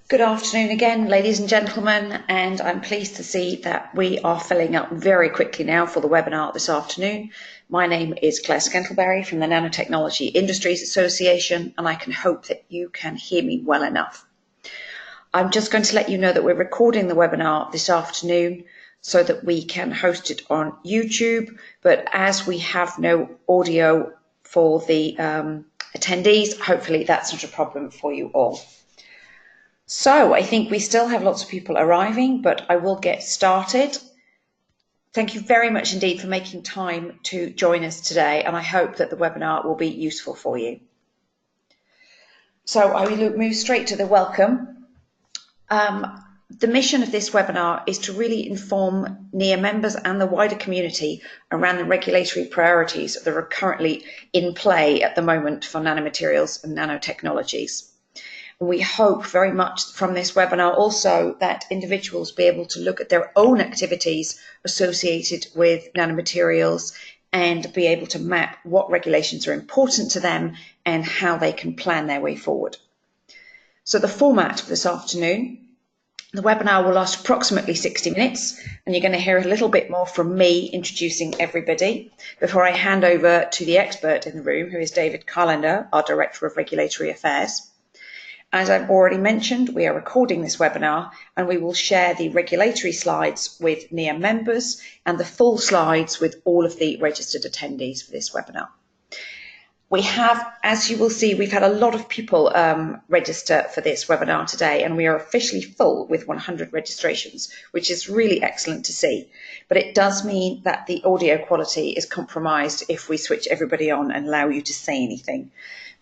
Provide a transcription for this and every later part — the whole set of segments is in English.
Good afternoon again, ladies and gentlemen, and I'm pleased to see that we are filling up very quickly now for the webinar this afternoon. My name is Claire Scantleberry from the Nanotechnology Industries Association, and I can hope that you can hear me well enough. I'm just going to let you know that we're recording the webinar this afternoon so that we can host it on YouTube, but as we have no audio for the attendees, hopefully that's not a problem for you all. So I think we still have lots of people arriving, but I will get started. Thank you very much indeed for making time to join us today, and I hope that the webinar will be useful for you. So I will move straight to the welcome. The mission of this webinar is to really inform NEA members and the wider community around the regulatory priorities that are currently in play at the moment for nanomaterials and nanotechnologies. We hope very much from this webinar also that individuals be able to look at their own activities associated with nanomaterials and be able to map what regulations are important to them and how they can plan their way forward. So the format for this afternoon, the webinar will last approximately 60 minutes, and you're going to hear a little bit more from me introducing everybody before I hand over to the expert in the room, who is David Carlander, our Director of Regulatory Affairs. As I've already mentioned, we are recording this webinar and we will share the regulatory slides with NEA members and the full slides with all of the registered attendees for this webinar. We have, as you will see, we've had a lot of people register for this webinar today, and we are officially full with 100 registrations, which is really excellent to see. But it does mean that the audio quality is compromised if we switch everybody on and allow you to say anything.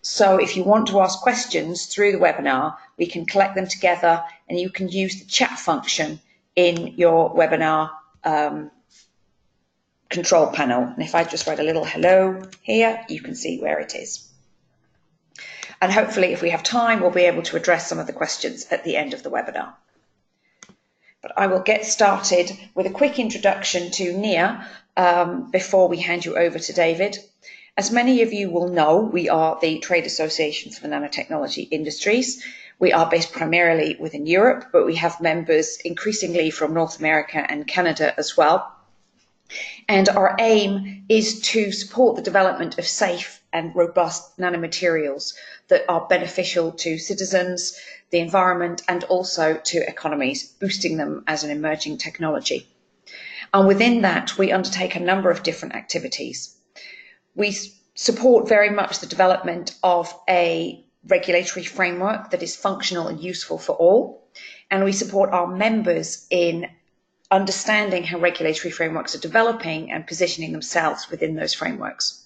So if you want to ask questions through the webinar, we can collect them together and you can use the chat function in your webinar control panel. And if I just write a little hello here, you can see where it is. And hopefully if we have time, we'll be able to address some of the questions at the end of the webinar. But I will get started with a quick introduction to NEA before we hand you over to David. As many of you will know, we are the trade association for the nanotechnology industries. We are based primarily within Europe, but we have members increasingly from North America and Canada as well. And our aim is to support the development of safe and robust nanomaterials that are beneficial to citizens, the environment, and also to economies, boosting them as an emerging technology. And within that, we undertake a number of different activities. We support very much the development of a regulatory framework that is functional and useful for all, and we support our members in understanding how regulatory frameworks are developing and positioning themselves within those frameworks.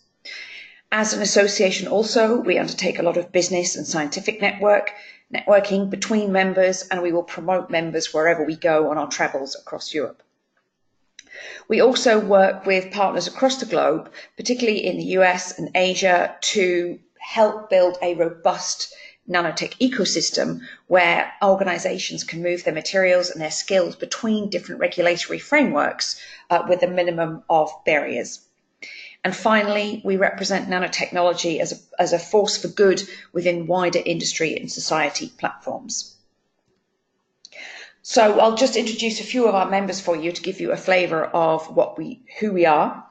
As an association also, we undertake a lot of business and scientific networking between members, and we will promote members wherever we go on our travels across Europe. We also work with partners across the globe, particularly in the US and Asia, to help build a robust nanotech ecosystem where organizations can move their materials and their skills between different regulatory frameworks with a minimum of barriers. And finally, we represent nanotechnology as a force for good within wider industry and society platforms. So I'll just introduce a few of our members for you to give you a flavour of who we are.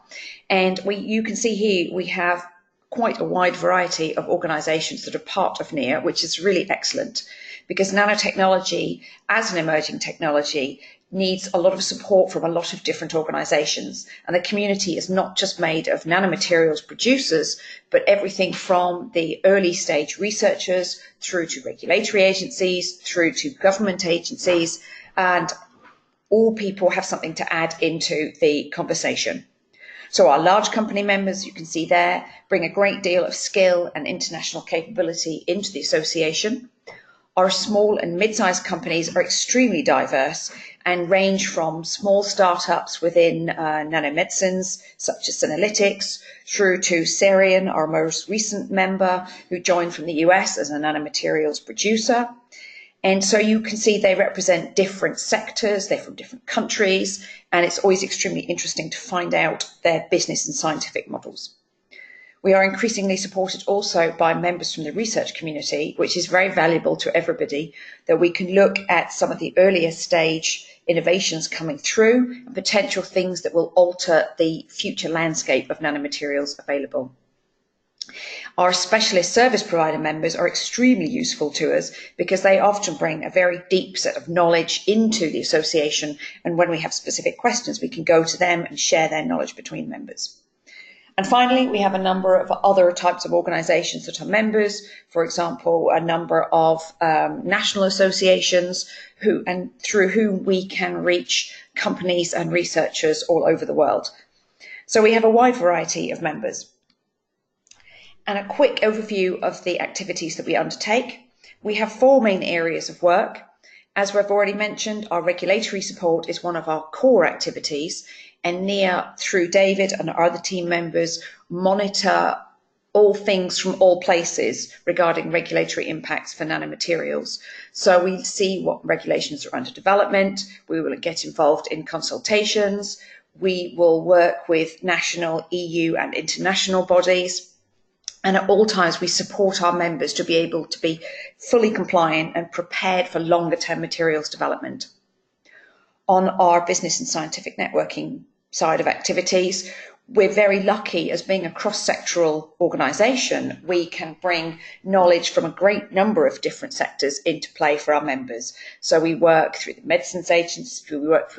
And you can see here we have quite a wide variety of organisations that are part of NEA, which is really excellent because nanotechnology as an emerging technology needs a lot of support from a lot of different organisations. And the community is not just made of nanomaterials producers, but everything from the early stage researchers through to regulatory agencies, through to government agencies, and all people have something to add into the conversation. So our large company members, you can see there, bring a great deal of skill and international capability into the association. Our small and mid-sized companies are extremely diverse and range from small startups within nanomedicines, such as Analytics, through to Serian, our most recent member, who joined from the US as a nanomaterials producer. And so you can see they represent different sectors, they're from different countries, and it's always extremely interesting to find out their business and scientific models. We are increasingly supported also by members from the research community, which is very valuable to everybody, that we can look at some of the earlier stage innovations coming through and potential things that will alter the future landscape of nanomaterials available. Our specialist service provider members are extremely useful to us because they often bring a very deep set of knowledge into the association, and when we have specific questions we can go to them and share their knowledge between members. And finally, we have a number of other types of organisations that are members, for example, a number of national associations through whom we can reach companies and researchers all over the world. So we have a wide variety of members. And a quick overview of the activities that we undertake. We have 4 main areas of work. As we've already mentioned, our regulatory support is one of our core activities, and Nia, through David and our other team members, monitor all things from all places regarding regulatory impacts for nanomaterials. So we see what regulations are under development, we will get involved in consultations, we will work with national, EU and international bodies, and at all times we support our members to be able to be fully compliant and prepared for longer term materials development. On our business and scientific networking side of activities, we're very lucky as being a cross-sectoral organisation. We can bring knowledge from a great number of different sectors into play for our members. So we work through the medicines agencies, we work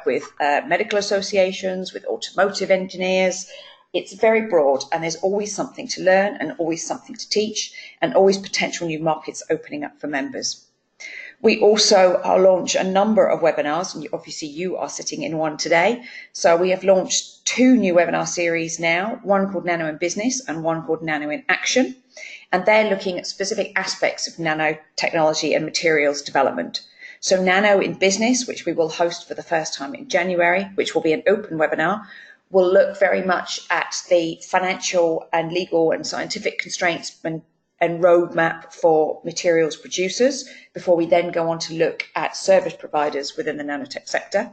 with medical associations, with automotive engineers. It's very broad and there's always something to learn and always something to teach and always potential new markets opening up for members. We also launch a number of webinars, and obviously you are sitting in one today. So we have launched 2 new webinar series now, one called Nano in Business and one called Nano in Action. And they're looking at specific aspects of nanotechnology and materials development. So Nano in Business, which we will host for the first time in January, which will be an open webinar, will look very much at the financial and legal and scientific constraints and roadmap for materials producers before we then go on to look at service providers within the nanotech sector.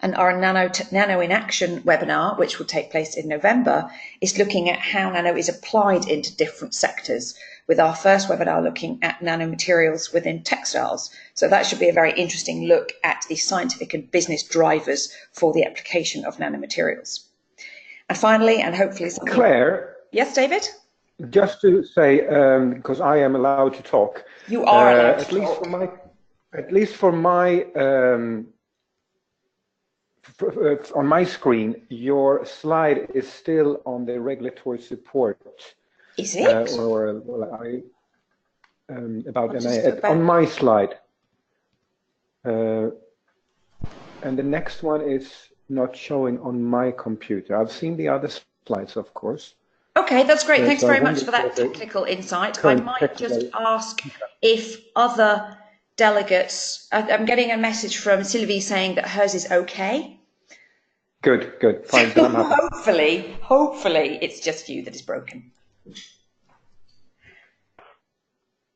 And our Nano in Action webinar, which will take place in November, is looking at how nano is applied into different sectors, with our first webinar looking at nanomaterials within textiles. So that should be a very interesting look at the scientific and business drivers for the application of nanomaterials. And finally, and hopefully something... Claire? Yes, David? Just to say, because I am allowed to talk. You are allowed to talk. At least for my on my screen, your slide is still on the regulatory support. Is it? About on my slide. And the next one is not showing on my computer. I've seen the other slides, of course. Okay, that's great. Thanks very much for that technical insight. I might just ask if other delegates, I'm getting a message from Sylvie saying that hers is okay. Good, good. Fine. Hopefully it's just you that is broken.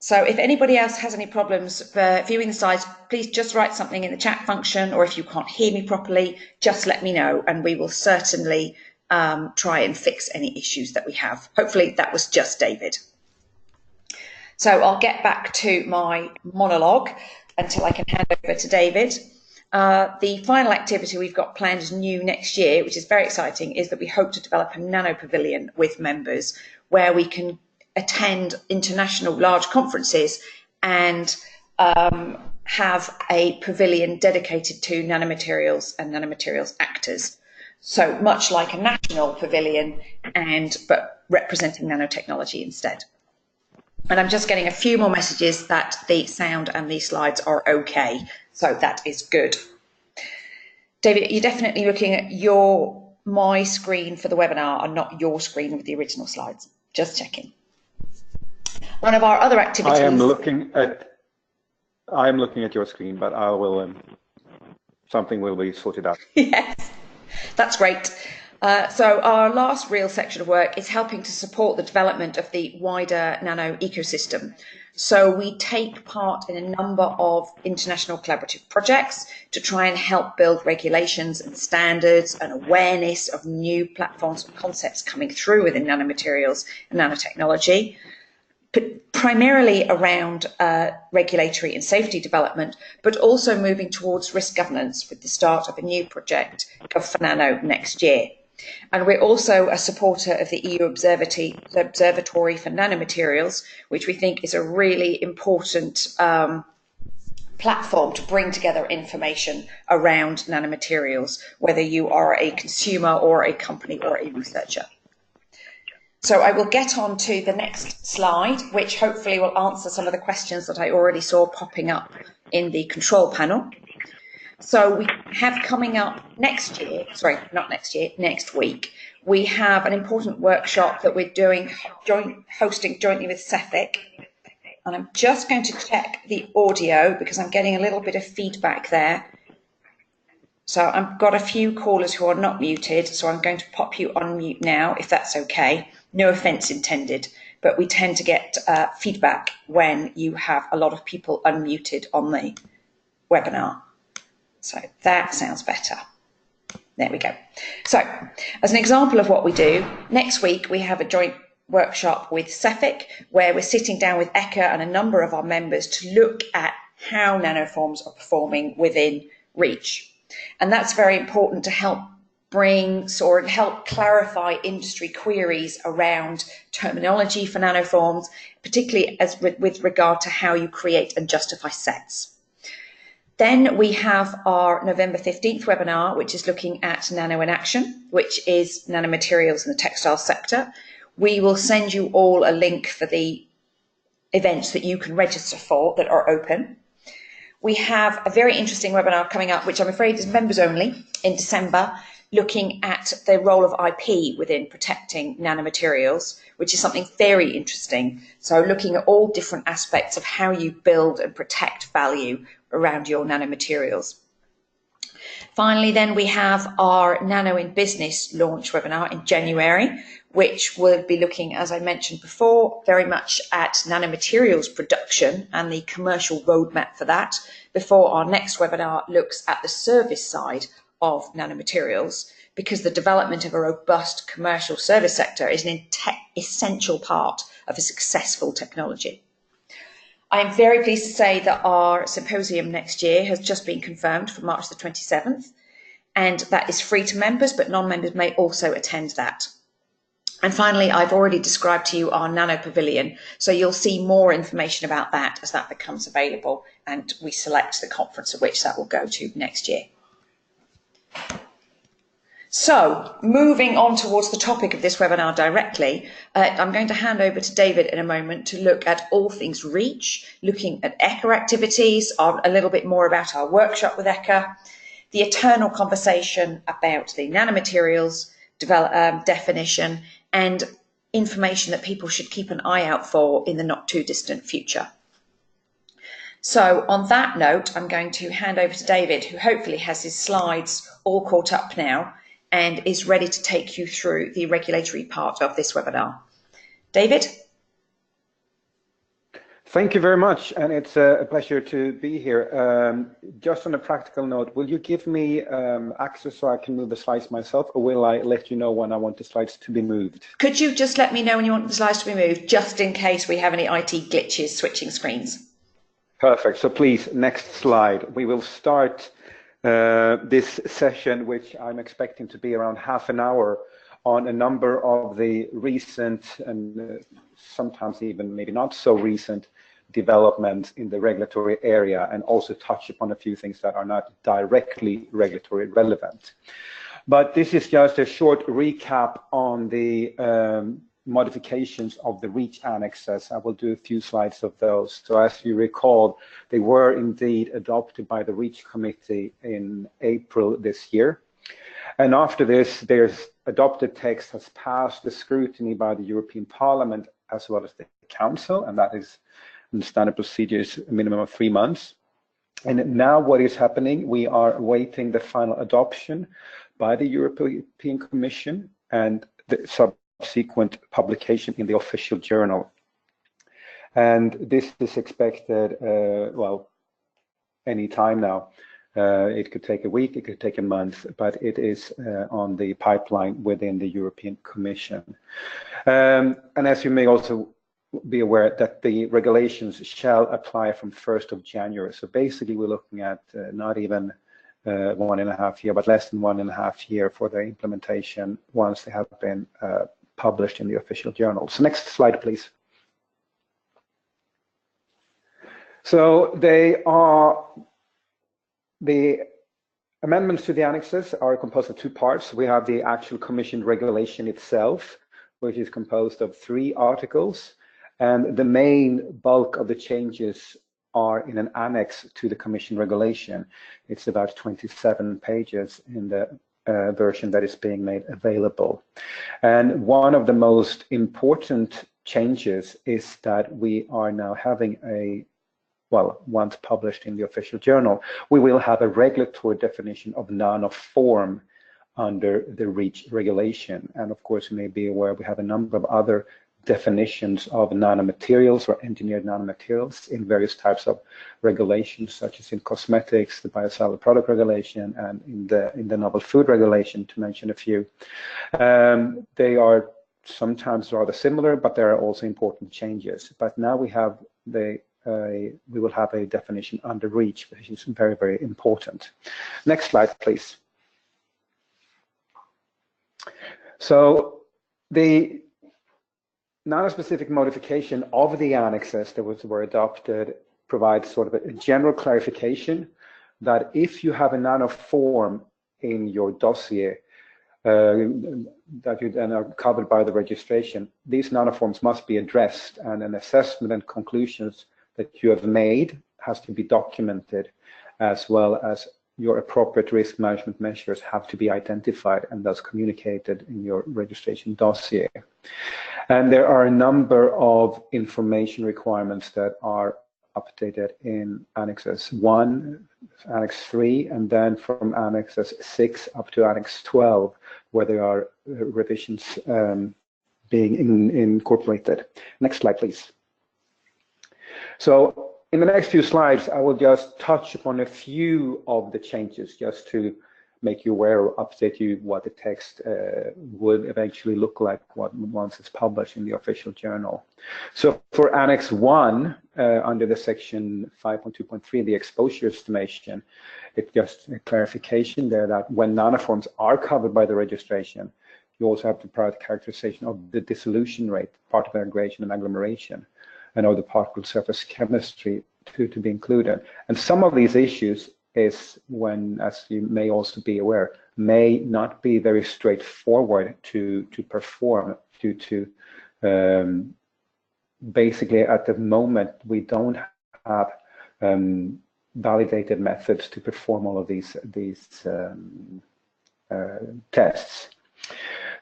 So if anybody else has any problems viewing the slides, please just write something in the chat function, or if you can't hear me properly, just let me know and we will certainly try and fix any issues that we have. Hopefully that was just David. So I'll get back to my monologue until I can hand over to David. The final activity we've got planned as new next year, which is very exciting, is that we hope to develop a nano pavilion with members where we can attend international large conferences and have a pavilion dedicated to nanomaterials and nanomaterials actors. So much like a national pavilion, but representing nanotechnology instead. And I'm just getting a few more messages that the sound and the slides are okay. So that is good. David, you're definitely looking at my screen for the webinar and not your screen with the original slides. Just checking. One of our other activities. I am looking at your screen, but I will. Something will be sorted out. Yes, that's great. So our last real section of work is helping to support the development of the wider nano ecosystem. So we take part in a number of international collaborative projects to try and help build regulations and standards and awareness of new platforms and concepts coming through within nanomaterials and nanotechnology, primarily around regulatory and safety development, but also moving towards risk governance with the start of a new project, Gov4Nano, next year. And we're also a supporter of the EU Observatory for Nanomaterials, which we think is a really important platform to bring together information around nanomaterials, whether you are a consumer or a company or a researcher. So I will get on to the next slide, which hopefully will answer some of the questions that I already saw popping up in the control panel. So we have coming up next year, sorry, not next year, next week, we have an important workshop that we're doing, hosting jointly with Cefic. And I'm just going to check the audio because I'm getting a little bit of feedback there. So I've got a few callers who are not muted, so I'm going to pop you on mute now, if that's okay. No offence intended, but we tend to get feedback when you have a lot of people unmuted on the webinar. So that sounds better. There we go. So as an example of what we do, next week we have a joint workshop with Cefic where we're sitting down with ECHA and a number of our members to look at how nanoforms are performing within REACH. And that's very important to help bring or help clarify industry queries around terminology for nanoforms, particularly as with regard to how you create and justify sets. Then we have our November 15th webinar, which is looking at Nano in Action, which is nanomaterials in the textile sector. We will send you all a link for the events that you can register for that are open. We have a very interesting webinar coming up, which I'm afraid is members only, in December, looking at the role of IP within protecting nanomaterials, which is something very interesting. So looking at all different aspects of how you build and protect value around your nanomaterials. Finally, then we have our Nano in Business launch webinar in January, which will be looking, as I mentioned before, very much at nanomaterials production and the commercial roadmap for that, before our next webinar looks at the service side of nanomaterials, because the development of a robust commercial service sector is an essential part of a successful technology. I'm very pleased to say that our symposium next year has just been confirmed for March the 27th, and that is free to members, but non-members may also attend that. And finally, I've already described to you our Nano Pavilion, so you'll see more information about that as that becomes available, and we select the conference at which that will go to next year. So, moving on towards the topic of this webinar directly, I'm going to hand over to David in a moment to look at all things REACH, looking at ECHA activities, a little bit more about our workshop with ECHA, the eternal conversation about the nanomaterials definition, and information that people should keep an eye out for in the not too distant future. So on that note, I'm going to hand over to David, who hopefully has his slides all caught up now and is ready to take you through the regulatory part of this webinar. David? Thank you very much, and it's a pleasure to be here. Just on a practical note, will you give me access so I can move the slides myself, or will I let you know when I want the slides to be moved? Could you just let me know when you want the slides to be moved, just in case we have any IT glitches switching screens? Perfect. So please, next slide. We will start this session, which I'm expecting to be around half an hour, on a number of the recent and sometimes even maybe not so recent developments in the regulatory area, and also touch upon a few things that are not directly regulatory relevant. But this is just a short recap on the modifications of the REACH annexes. I will do a few slides of those. So as you recall, they were indeed adopted by the REACH committee in April this year. And after this, their adopted text has passed the scrutiny by the European Parliament as well as the Council, and that is in standard procedures a minimum of 3 months. And now what is happening, we are awaiting the final adoption by the European Commission and the subsequent publication in the official journal. And this is expected, well, any time now. It could take a week, it could take a month, but it is on the pipeline within the European Commission. And as you may also be aware, that the regulations shall apply from 1st of January. So basically we're looking at not even 1.5 years, but less than 1.5 years for their implementation once they have been published in the official journal. So next slide, please. So the amendments to the annexes are composed of two parts. We have the actual Commission regulation itself, which is composed of 3 articles, and the main bulk of the changes are in an annex to the Commission regulation. It's about 27 pages in the version that is being made available. And one of the most important changes is that we are now having a, well, once published in the official journal, we will have a regulatory definition of nanoform under the REACH regulation. And of course, you may be aware we have a number of other definitions of nanomaterials or engineered nanomaterials in various types of regulations, such as in cosmetics, the biosolid product regulation, and in the novel food regulation, to mention a few. They are sometimes rather similar, but there are also important changes. But now we have we will have a definition under REACH, which is very, very important. Next slide, please. So the nanospecific modification of the annexes that were adopted provides sort of a general clarification that if you have a nanoform in your dossier that you then are covered by the registration, these nanoforms must be addressed, and an assessment and conclusions that you have made has to be documented, as well as your appropriate risk management measures have to be identified and thus communicated in your registration dossier. And there are a number of information requirements that are updated in Annexes 1, Annex 3, and then from Annexes 6 up to Annex 12, where there are revisions being incorporated. Next slide, please. So in the next few slides, I will just touch upon a few of the changes just to make you aware or update you what the text would eventually look like once it's published in the official journal. So for Annex 1, under the section 5.2.3, the exposure estimation, it's just a clarification there that when nanoforms are covered by the registration, you also have to provide characterization of the dissolution rate, particle aggregation and agglomeration, and of the particle surface chemistry to be included. And some of these issues is when, as you may also be aware, may not be very straightforward to perform due to basically at the moment we don't have validated methods to perform all of these tests.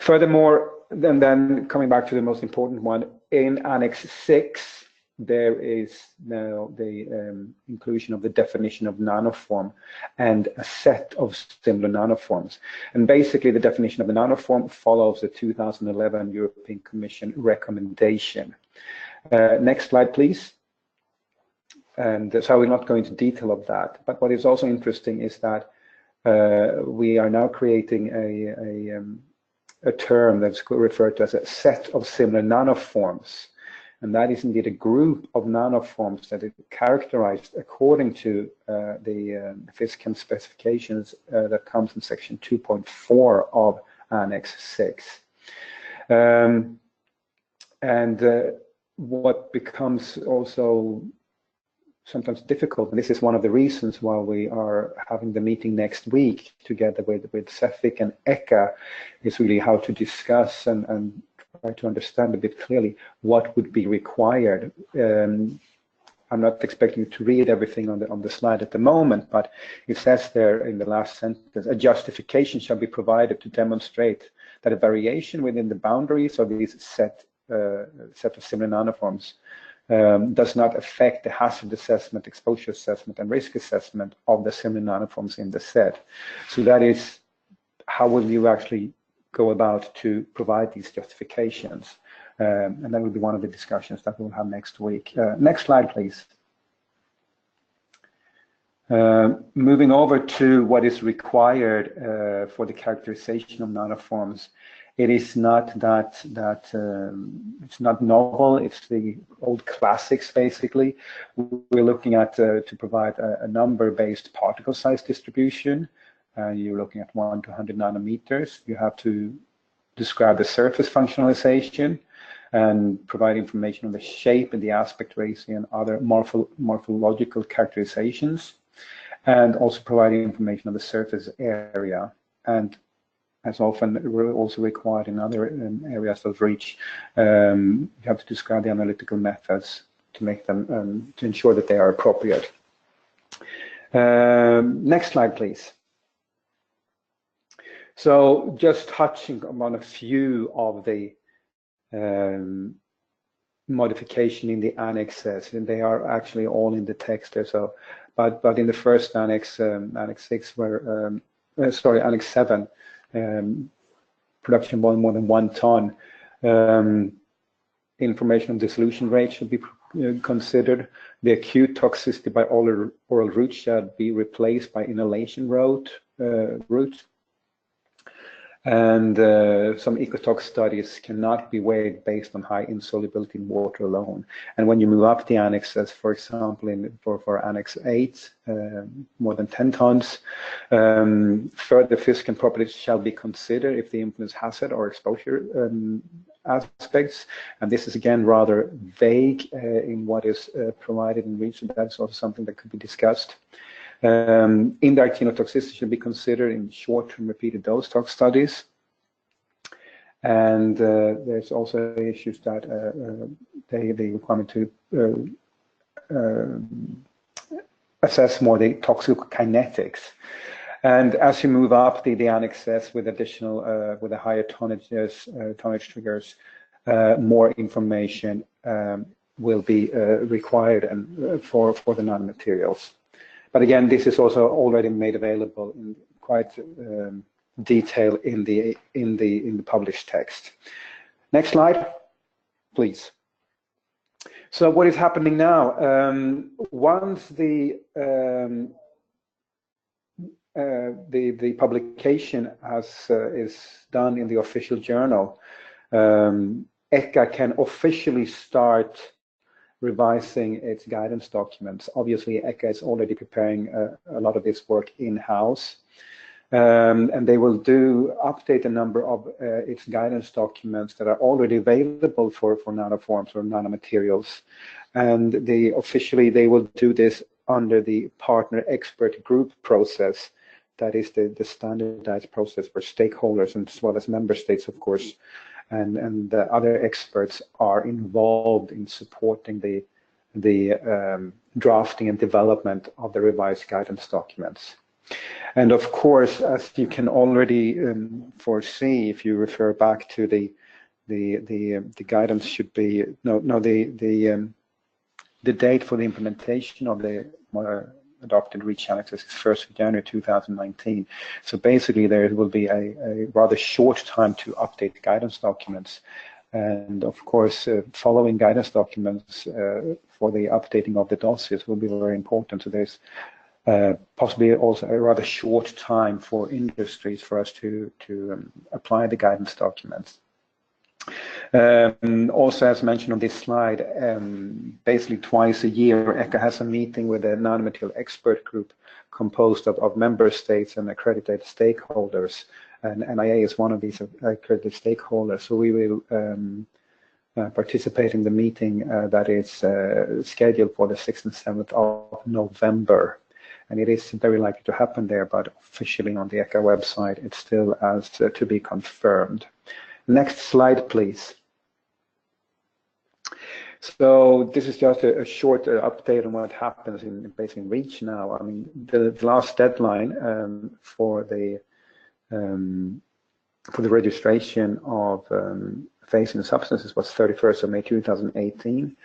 Furthermore, then coming back to the most important one, in Annex 6, there is now the inclusion of the definition of nanoform and a set of similar nanoforms. And basically the definition of the nanoform follows the 2011 European Commission recommendation. Next slide, please. And so I will not go into detail of that, but what is also interesting is that we are now creating a term that's referred to as a set of similar nanoforms. And that is indeed a group of nanoforms that is characterized according to the PhysChem specifications that comes in section 2.4 of Annex 6. What becomes also sometimes difficult, and this is one of the reasons why we are having the meeting next week together with CEFIC and ECHA, is really how to discuss and try to understand a bit clearly what would be required. I'm not expecting you to read everything on the slide at the moment, but it says there in the last sentence, a justification shall be provided to demonstrate that a variation within the boundaries of these set of similar nanoforms does not affect the hazard assessment, exposure assessment, and risk assessment of the similar nanoforms in the set. So that is how will you actually go about to provide these justifications? And that will be one of the discussions that we'll have next week. Next slide, please. Moving over to what is required for the characterization of nanoforms. It is not that it's not novel. It's the old classics, basically. We're looking at to provide a number-based particle size distribution. You're looking at 1 to 100 nanometers. You have to describe the surface functionalization and provide information on the shape and the aspect ratio and other morphological characterizations, and also providing information on the surface area. And as often also required in other areas of reach, you have to describe the analytical methods to make them, to ensure that they are appropriate. Next slide, please. So just touching on a few of the modification in the annexes, and they are actually all in the text there. So, but in the first annex, Annex 6, where Annex 7, production volume more than 1 ton, information on dissolution rate should be considered. The acute toxicity by oral route shall be replaced by inhalation route. And some ecotox studies cannot be weighed based on high insolubility in water alone. And when you move up the annexes, for example, for Annex 8, more than 10 tons, further physical properties shall be considered if they influence hazard or exposure aspects. And this is again rather vague in what is provided in REACH, and that's also something that could be discussed. Indirect genotoxicity should be considered in short-term repeated dose tox studies. And there's also issues that the requirement to assess more the toxicokinetics. And as you move up the annexes with additional, with the higher tonnage triggers, more information will be required and for the nanomaterials. But again, this is also already made available in quite detail in the published text. Next slide, please. So what is happening now? Once the publication is done in the official journal, ECHA can officially start revising its guidance documents. Obviously, ECHA is already preparing a lot of this work in-house, and they will update a number of its guidance documents that are already available for nanoforms or nanomaterials. And officially they will do this under the partner expert group process. That is the standardized process for stakeholders, and as well as member states, of course. And the other experts are involved in supporting the drafting and development of the revised guidance documents. And of course, as you can already foresee, if you refer back to the guidance should be the date for the implementation of the adopted REACH annexes is 1st of January 2019. So basically there will be a rather short time to update the guidance documents. And of course, following guidance documents for the updating of the dossiers will be very important. So there's possibly also a rather short time for industries for us to apply the guidance documents. Also, as mentioned on this slide, basically twice a year, ECHA has a meeting with a nanomaterial expert group composed of member states and accredited stakeholders. And NIA is one of these accredited stakeholders. So we will participate in the meeting that is scheduled for the 6th and 7th of November. And it is very likely to happen there, but officially on the ECHA website, it's still as to be confirmed. Next slide, please. So this is just a short update on what happens in basically REACH now. I mean, the last deadline for the registration of phasing substances was 31st of May 2018.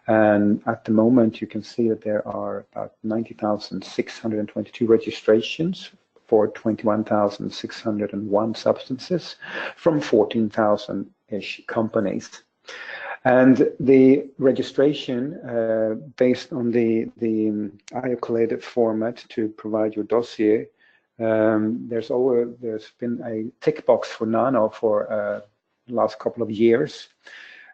And at the moment, you can see that there are about 90,622 registrations for 21,601 substances from 14,000-ish companies. And the registration, based on the IO-collated format to provide your dossier, there's been a tick box for Nano for the last couple of years.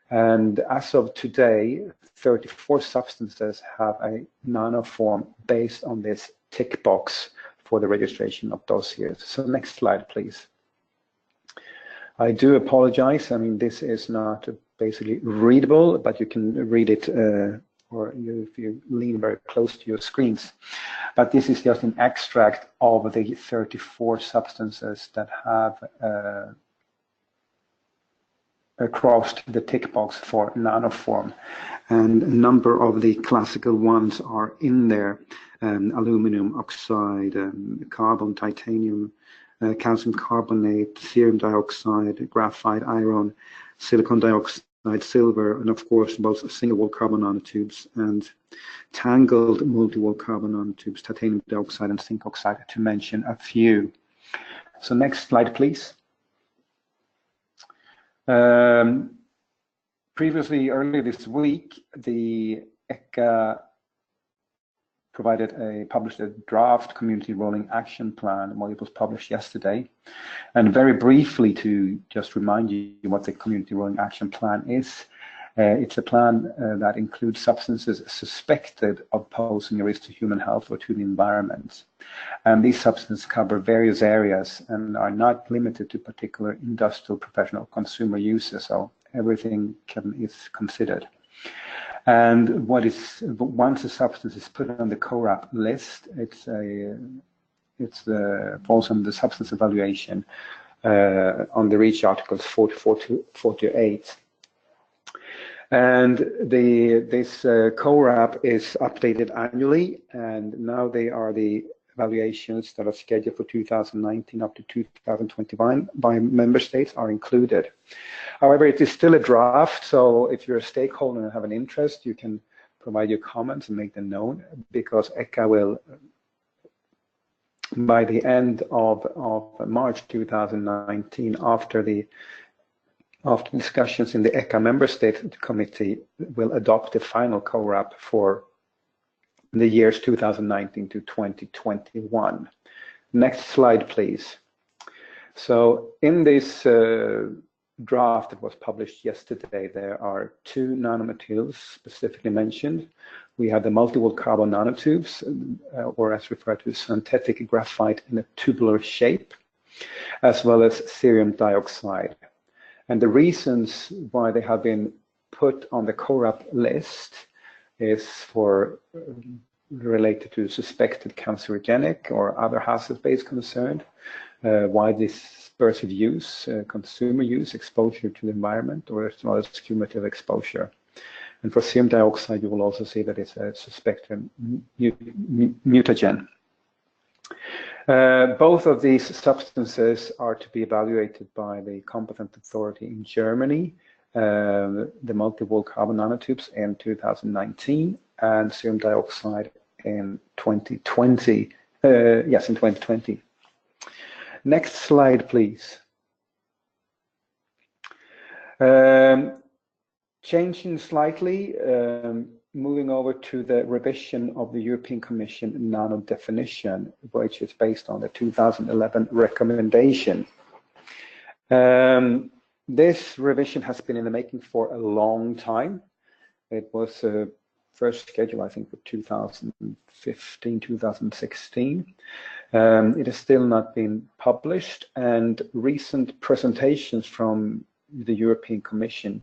And as of today, 34 substances have a Nano form based on this tick box for the registration of dossiers. So next slide, please. I do apologize. I mean, this is not basically readable, but you can read it if you lean very close to your screens. But this is just an extract of the 34 substances that have crossed the tick box for nanoform, and a number of the classical ones are in there: aluminum oxide, carbon, titanium, calcium carbonate, cerium dioxide, graphite, iron, silicon dioxide, silver, and of course both single-wall carbon nanotubes and tangled multi-wall carbon nanotubes, titanium dioxide and zinc oxide, to mention a few. So next slide, please. Previously, earlier this week, the ECHA published a draft community rolling action plan. Well, it was published yesterday. And very briefly, to just remind you what the community rolling action plan is, it's a plan that includes substances suspected of posing a risk to human health or to the environment. And these substances cover various areas and are not limited to particular industrial, professional, consumer uses. So everything is considered. And once a substance is put on the CORAP list, it falls under the substance evaluation on the REACH articles 44 to 48. And this CORAP is updated annually, and now they are the evaluations that are scheduled for 2019 up to 2021 by member states are included. However, it is still a draft, so if you're a stakeholder and have an interest, you can provide your comments and make them known, because ECHA will, by the end of March 2019, after discussions in the ECHA member state committee, will adopt the final CORAP for the years 2019 to 2021. Next slide, please. So in this draft that was published yesterday, there are 2 nanomaterials specifically mentioned. We have the multi-wall carbon nanotubes, or as referred to, synthetic graphite in a tubular shape, as well as cerium dioxide. And the reasons why they have been put on the CORAP list is related to suspected cancerogenic or other hazard-based concern, wide dispersive use, consumer use, exposure to the environment, or as well as cumulative exposure. And for cerium dioxide, you will also see that it's a suspected mutagen. Both of these substances are to be evaluated by the competent authority in Germany, the multi-wall carbon nanotubes in 2019, and cerium dioxide in 2020. Yes, in 2020. Next slide, please. Changing slightly, moving over to the revision of the European Commission Nano definition, which is based on the 2011 recommendation. This revision has been in the making for a long time. It was first scheduled, I think, for 2015, 2016. It has still not been published, and recent presentations from the European Commission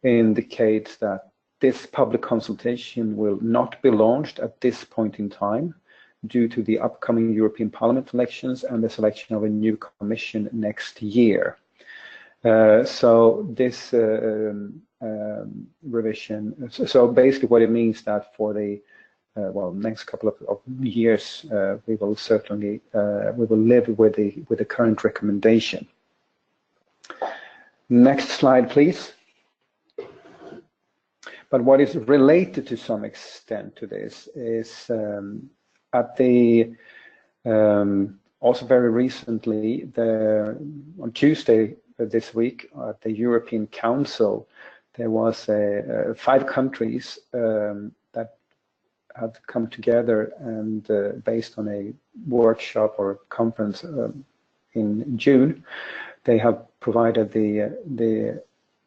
indicates that this public consultation will not be launched at this point in time due to the upcoming European Parliament elections and the selection of a new Commission next year. So this revision, so basically what it means that for the next couple of years, we will certainly we will live with the current recommendation. Next slide, please. But what is related to some extent to this is at the Also very recently, on Tuesday this week at the European Council, there was 5 countries that have come together and based on a workshop or conference in June, they have provided the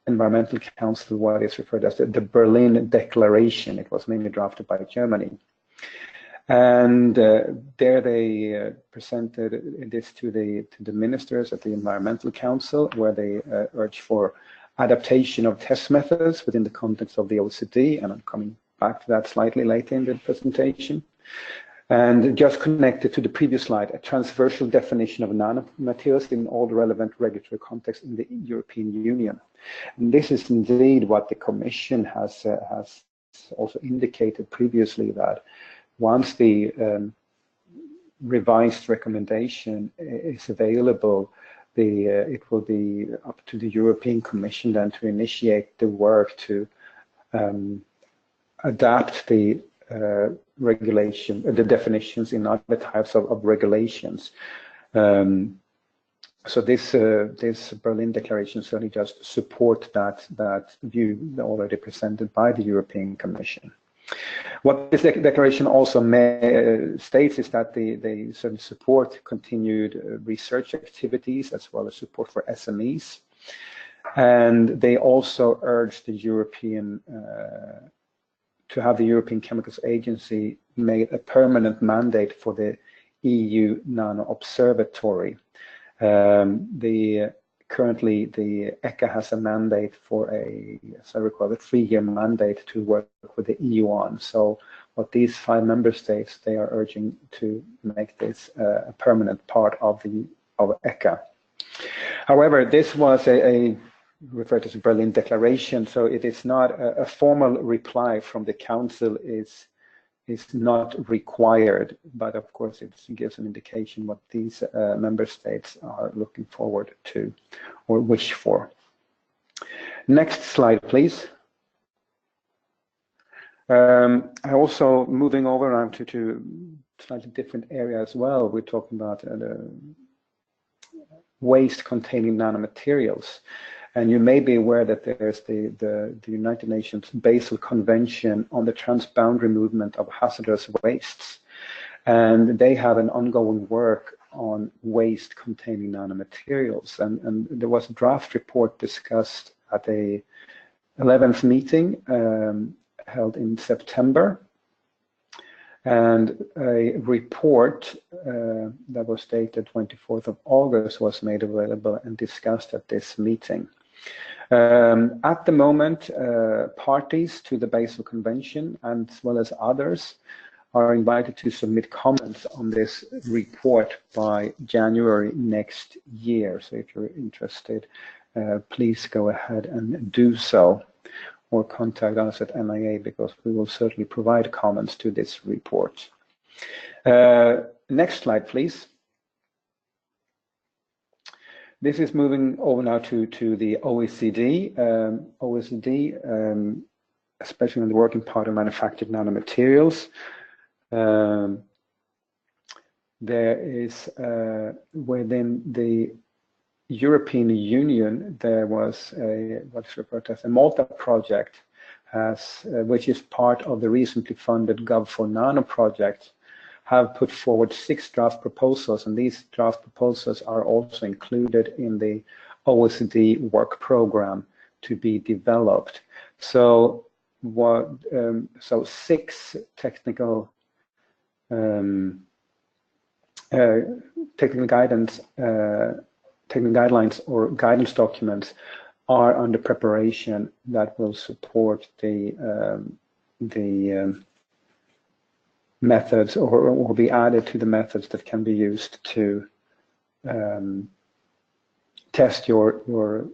Environmental Council what is referred as the Berlin Declaration. It was mainly drafted by Germany. And there they presented this to the ministers at the Environmental Council, where they urged for adaptation of test methods within the context of the OECD, and I'm coming back to that slightly later in the presentation. And just connected to the previous slide, a transversal definition of nanomaterials in all the relevant regulatory contexts in the European Union. And this is indeed what the Commission has also indicated previously, that once the revised recommendation is available, it will be up to the European Commission then to initiate the work to adapt the regulation, the definitions in other types of regulations. So this Berlin Declaration certainly just support that view already presented by the European Commission. What this declaration also states is that they certainly support continued research activities as well as support for SMEs, and they also urge the European to have the European Chemicals Agency make a permanent mandate for the EU Nano Observatory. Currently, the ECHA has a mandate for as I recall, a 3-year mandate to work with the EU on. So what these 5 member states, they are urging to make this a permanent part of ECHA. However, this was referred to as a Berlin Declaration, so it is not a formal reply from the Council is not required, but of course it gives an indication what these member states are looking forward to or wish for. Next slide, please. I also moving over now to slightly different area as well. We're talking about waste containing nanomaterials. And you may be aware that there's the United Nations Basel Convention on the transboundary movement of hazardous wastes. And they have an ongoing work on waste containing nanomaterials. And there was a draft report discussed at a 11th meeting held in September. And a report that was dated 24th of August was made available and discussed at this meeting. At the moment, parties to the Basel Convention, and as well as others, are invited to submit comments on this report by January next year. So if you're interested, please go ahead and do so, or contact us at MIA, because we will certainly provide comments to this report. Next slide, please. This is moving over now to the OECD. OECD, especially in the working part of manufactured nanomaterials. There is within the European Union, there was what's referred to as a Malta project, which is part of the recently funded Gov4Nano project, have put forward 6 draft proposals, and these draft proposals are also included in the OECD work program to be developed. So so 6 technical guidelines or guidance documents are under preparation that will support the methods or be added to the methods that can be used to test your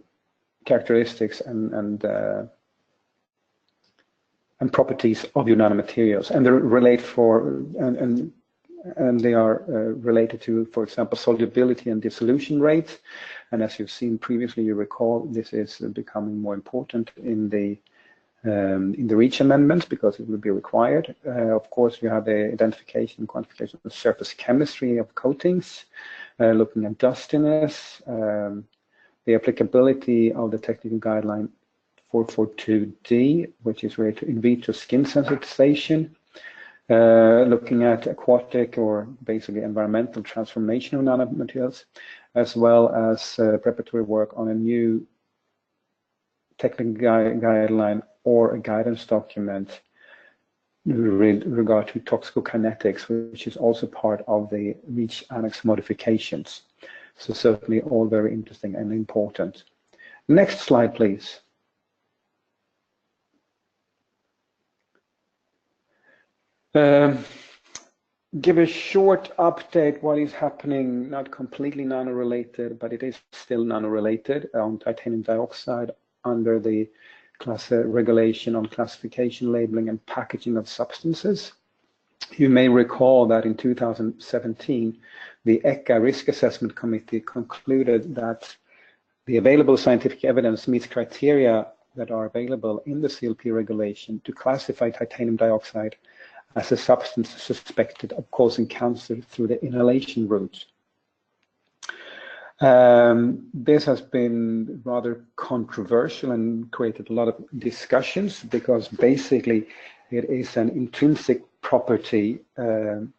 characteristics and properties of your nanomaterials, and they relate and they are related to, for example, solubility and dissolution rates. And as you've seen previously, you recall, this is becoming more important in the in the REACH amendments because it will be required. Of course, we have the identification and quantification of surface chemistry of coatings, looking at dustiness, the applicability of the technical guideline 442D, which is related to in vitro skin sensitization, looking at aquatic or basically environmental transformation of nanomaterials, as well as preparatory work on a new technical guideline or a guidance document with regard to toxicokinetics, which is also part of the REACH Annex modifications. So certainly all very interesting and important. Next slide, please. Give a short update what is happening, not completely nano-related, but it is still nano-related on titanium dioxide under the regulation on classification, labeling, and packaging of substances. You may recall that in 2017, the ECHA Risk Assessment Committee concluded that the available scientific evidence meets criteria that are available in the CLP regulation to classify titanium dioxide as a substance suspected of causing cancer through the inhalation route. This has been rather controversial and created a lot of discussions because basically it is an intrinsic property of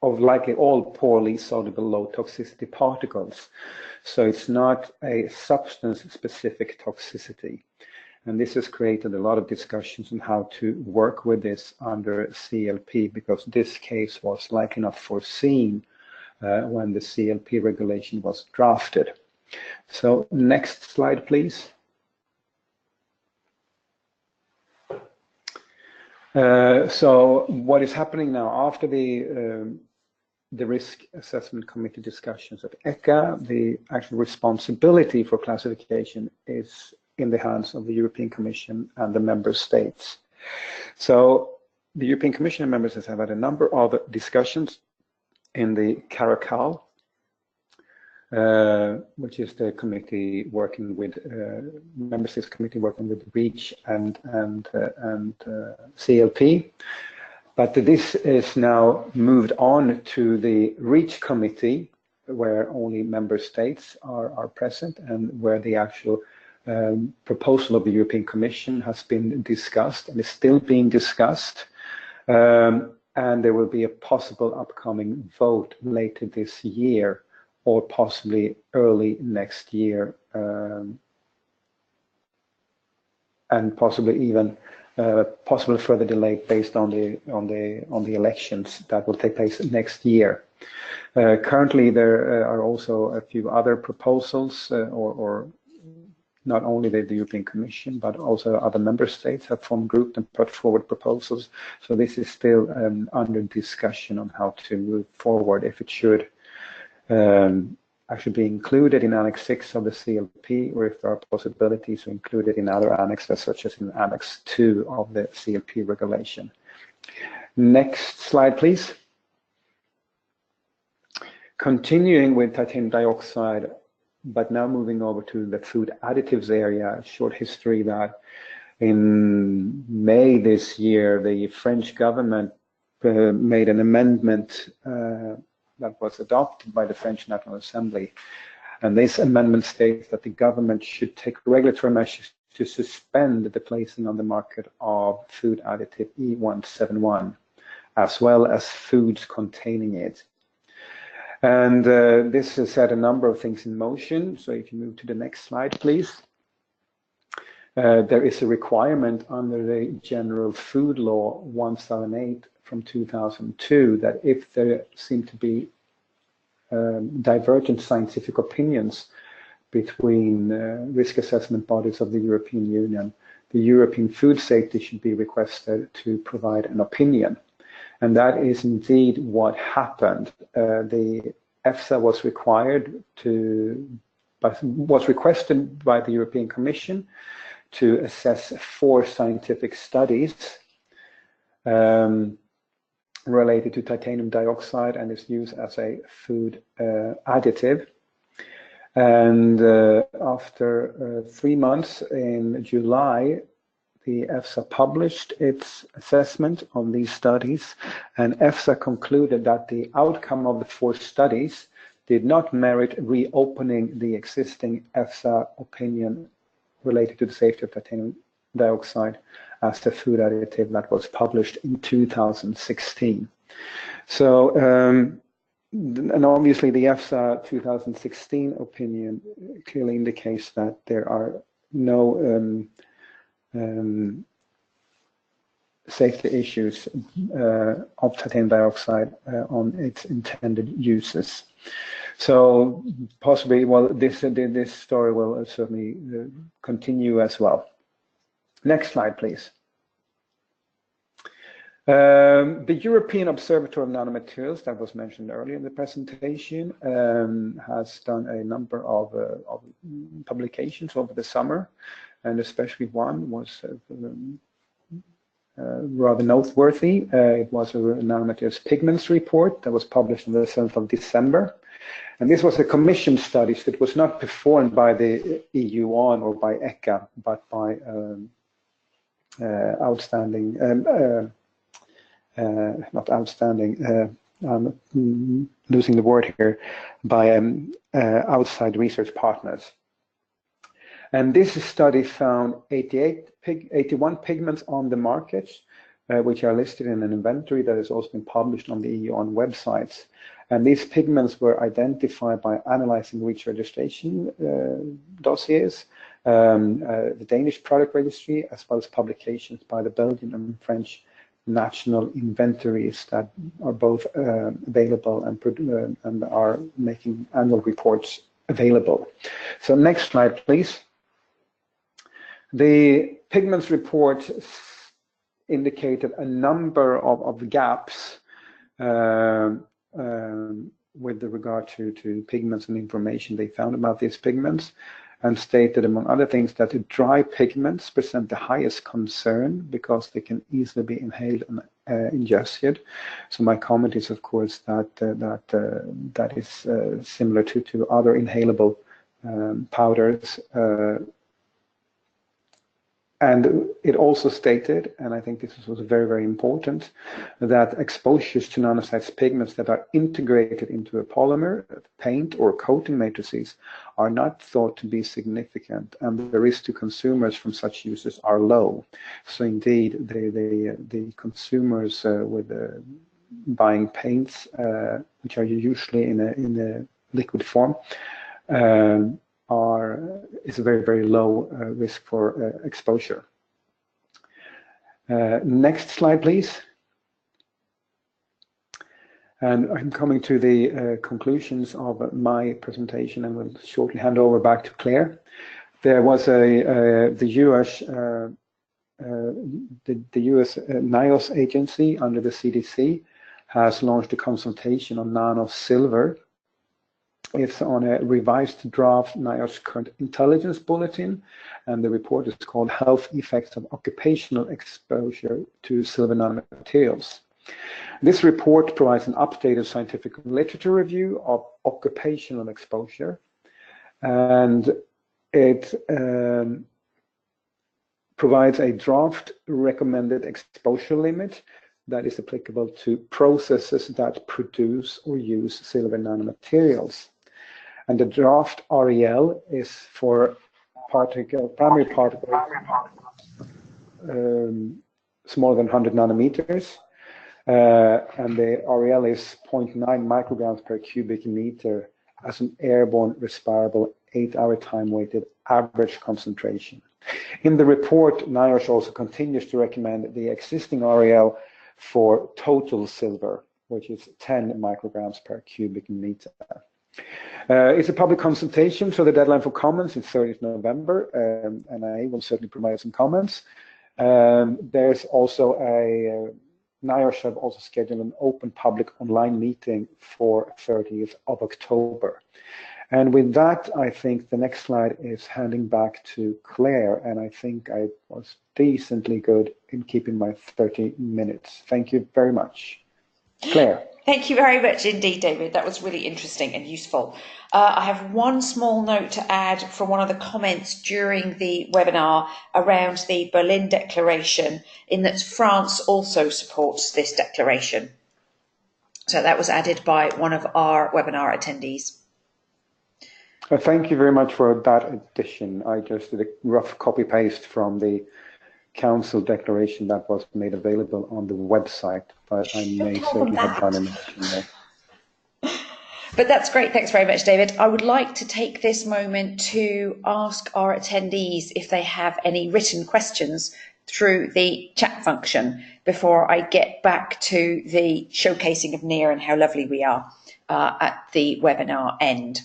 likely all poorly soluble low toxicity particles. So it's not a substance-specific toxicity. And this has created a lot of discussions on how to work with this under CLP, because this case was likely not foreseen when the CLP regulation was drafted. So next slide, please. So what is happening now after the Risk Assessment Committee discussions at ECHA, the actual responsibility for classification is in the hands of the European Commission and the member states. So the European Commission and member states have had a number of discussions in the Caracal, which is the committee working with member states committee working with REACH and CLP. But this is now moved on to the REACH committee, where only member states are present and where the actual proposal of the European Commission has been discussed and is still being discussed. And there will be a possible upcoming vote later this year or possibly early next year, and possibly even possible further delay based on the elections that will take place next year. Currently, there are also a few other proposals, or not only the European Commission, but also other member states have formed groups and put forward proposals. So this is still under discussion on how to move forward, if it should actually be included in Annex 6 of the CLP, or if there are possibilities to include it in other annexes, such as in Annex 2 of the CLP regulation. Next slide, please. Continuing with titanium dioxide, but now moving over to the food additives area, a short history that in May this year, the French government made an amendment that was adopted by the French National Assembly. And this amendment states that the government should take regulatory measures to suspend the placing on the market of food additive E171, as well as foods containing it. And this has set a number of things in motion. So if you move to the next slide, please. There is a requirement under the General Food Law 178 from 2002 that if there seem to be divergent scientific opinions between risk assessment bodies of the European Union, the European Food Safety should be requested to provide an opinion. And that is indeed what happened. The EFSA was requested by the European Commission to assess 4 scientific studies related to titanium dioxide and its use as a food additive. And after 3 months, in July, the EFSA published its assessment on these studies, and EFSA concluded that the outcome of the 4 studies did not merit reopening the existing EFSA opinion related to the safety of titanium dioxide as a food additive that was published in 2016. So, and obviously the EFSA 2016 opinion clearly indicates that there are no safety issues of titanium dioxide on its intended uses. So possibly, well, this story will certainly continue as well. Next slide, please. The European Observatory of Nanomaterials that was mentioned earlier in the presentation has done a number of publications over the summer, and especially one was rather noteworthy. It was a Nanomaterials Pigments Report that was published on the 7th of December. And this was a commissioned study that was not performed by the EU-ON or by ECHA, but by I'm losing the word here, by outside research partners. And this study found 81 pigments on the market, which are listed in an inventory that has also been published on the EU-ON websites. And these pigments were identified by analyzing REACH registration dossiers, the Danish product registry, as well as publications by the Belgian and French national inventories that are both available and are making annual reports available. So next slide, please. The Pigments Report indicated a number of gaps with regard to pigments and information they found about these pigments, and stated, among other things, that dry pigments present the highest concern because they can easily be inhaled and ingested. So my comment is, of course, that that is similar to other inhalable powders. And it also stated, and I think this was very, very important, that exposures to nanocytes pigments that are integrated into a polymer, paint, or coating matrices are not thought to be significant, and the risk to consumers from such uses are low. So indeed, the consumers with buying paints, which are usually in a liquid form, is a very, very low risk for exposure. Next slide, please. And I'm coming to the conclusions of my presentation, and will shortly hand over back to Claire. There was the US NIOS agency under the CDC has launched a consultation on nano silver. It's on a revised draft NIOSH Current Intelligence Bulletin, and the report is called Health Effects of Occupational Exposure to Silver Nanomaterials. This report provides an updated scientific literature review of occupational exposure, and it provides a draft recommended exposure limit that is applicable to processes that produce or use silver nanomaterials. And the draft REL is for primary particles smaller than 100 nanometers, and the REL is 0.9 micrograms per cubic meter as an airborne respirable 8-hour time-weighted average concentration. In the report, NIOSH also continues to recommend the existing REL for total silver, which is 10 micrograms per cubic meter. It's a public consultation, so the deadline for comments is 30th November, and I will certainly provide some comments. There's also NIOSH have also scheduled an open public online meeting for 30th of October. And with that, I think the next slide is handing back to Claire, and I think I was decently good in keeping my 30 minutes. Thank you very much. Claire. Thank you very much indeed, David. That was really interesting and useful. I have one small note to add from one of the comments during the webinar around the Berlin Declaration, in that France also supports this declaration. So that was added by one of our webinar attendees. Thank you very much for that addition. I just did a rough copy-paste from the Council declaration that was made available on the website, but I may certainly have done an addition there. But that's great. Thanks very much, David. I would like to take this moment to ask our attendees if they have any written questions through the chat function before I get back to the showcasing of NEAR and how lovely we are at the webinar end.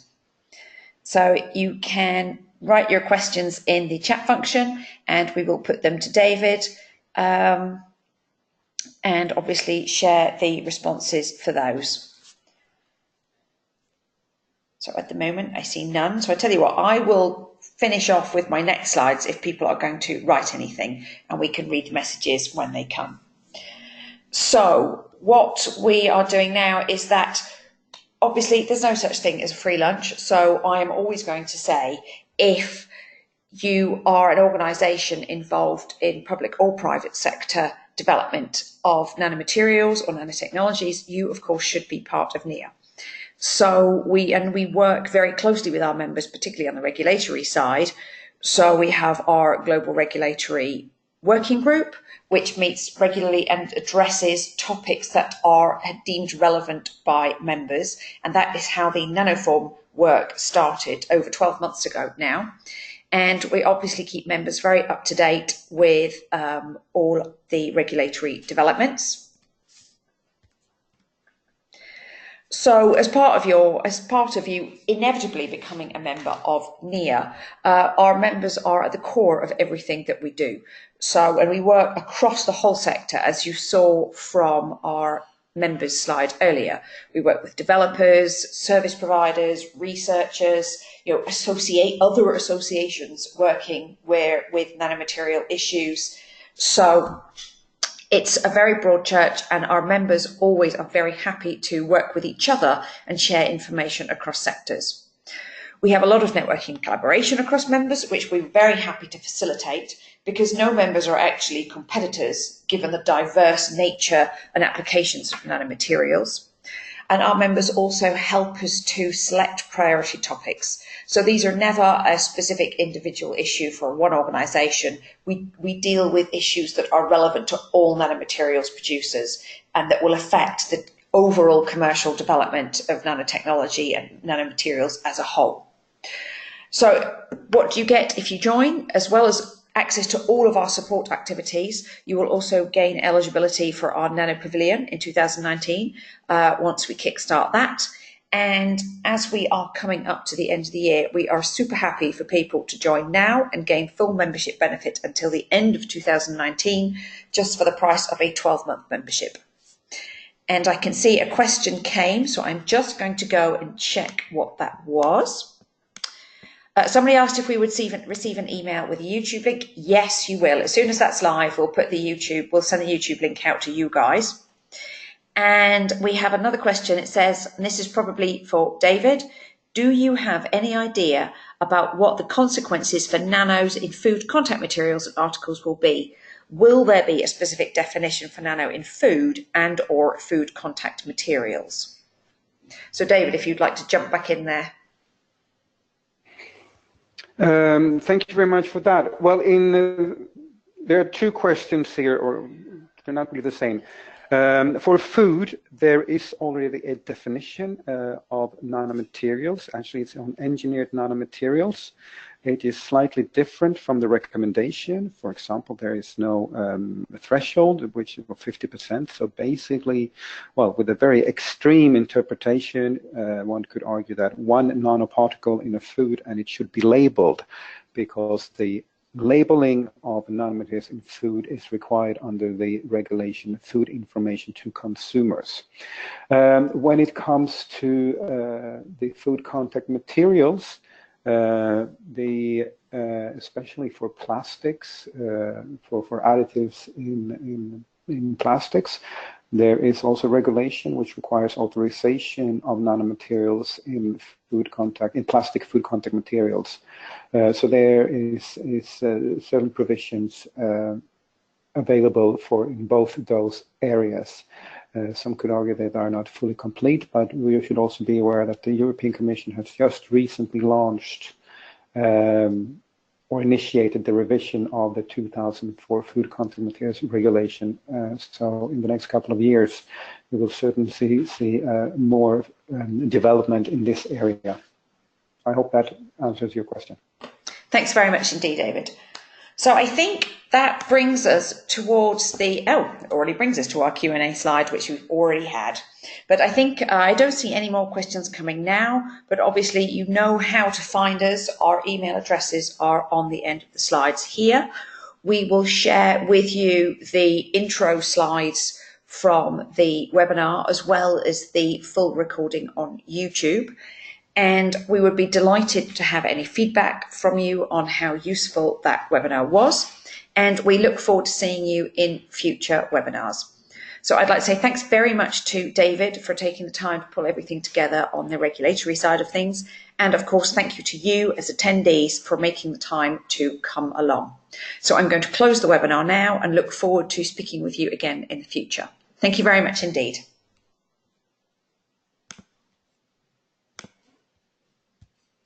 So you can write your questions in the chat function and we will put them to David and obviously share the responses for those. So at the moment I see none. So I tell you what, I will finish off with my next slides if people are going to write anything, and we can read the messages when they come. So what we are doing now is that obviously there's no such thing as a free lunch. So I am always going to say, if you are an organisation involved in public or private sector development of nanomaterials or nanotechnologies, you of course should be part of NEAR. So we work very closely with our members, particularly on the regulatory side. So we have our global regulatory working group, which meets regularly and addresses topics that are deemed relevant by members. And that is how the Nanoform work started over 12 months ago now. And we obviously keep members very up to date with all the regulatory developments. So as part of you inevitably becoming a member of NEAR, our members are at the core of everything that we do. So, and we work across the whole sector, as you saw from our members slide earlier. We work with developers, service providers, researchers, other associations working with nanomaterial issues. So it's a very broad church, and our members always are very happy to work with each other and share information across sectors. We have a lot of networking collaboration across members, which we're very happy to facilitate, because no members are actually competitors, given the diverse nature and applications of nanomaterials. And our members also help us to select priority topics. So these are never a specific individual issue for one organisation. We deal with issues that are relevant to all nanomaterials producers and that will affect the overall commercial development of nanotechnology and nanomaterials as a whole. So what do you get if you join? As well as access to all of our support activities, you will also gain eligibility for our Nano Pavilion in 2019 once we kickstart that. And as we are coming up to the end of the year, we are super happy for people to join now and gain full membership benefit until the end of 2019, just for the price of a 12-month membership. And I can see a question came, so I'm just going to go and check what that was. Somebody asked if we would receive an email with a YouTube link. Yes, you will. As soon as that's live, we'll send the YouTube link out to you guys. And we have another question. It says, and this is probably for David, do you have any idea about what the consequences for nanos in food contact materials and articles will be? Will there be a specific definition for nano in food and or food contact materials? So David, if you'd like to jump back in there. Thank you very much for that. Well, there are two questions here, or they're not really the same. For food, there is already a definition of nanomaterials. Actually, it's on engineered nanomaterials. It is slightly different from the recommendation. For example, there is no threshold, which is 50%. So basically, well, with a very extreme interpretation, one could argue that one nanoparticle in a food, and it should be labeled, because the labeling of nanomaterials in food is required under the regulation Food Information to Consumers. When it comes to the food contact materials, especially for plastics, for additives in plastics, There is also regulation which requires authorization of nanomaterials in plastic food contact materials. So there is certain provisions available for in both those areas. Some could argue that they are not fully complete, but we should also be aware that the European Commission has just recently launched or initiated the revision of the 2004 food contact materials regulation. So in the next couple of years, we will certainly see more development in this area. I hope that answers your question. Thanks very much indeed, David. So I think that brings us towards it already brings us to our Q&A slide, which we've already had. But I think I don't see any more questions coming now, but obviously you know how to find us. Our email addresses are on the end of the slides here. We will share with you the intro slides from the webinar, as well as the full recording on YouTube. And we would be delighted to have any feedback from you on how useful that webinar was. And we look forward to seeing you in future webinars. So I'd like to say thanks very much to David for taking the time to pull everything together on the regulatory side of things. And of course, thank you to you as attendees for making the time to come along. So I'm going to close the webinar now and look forward to speaking with you again in the future. Thank you very much indeed.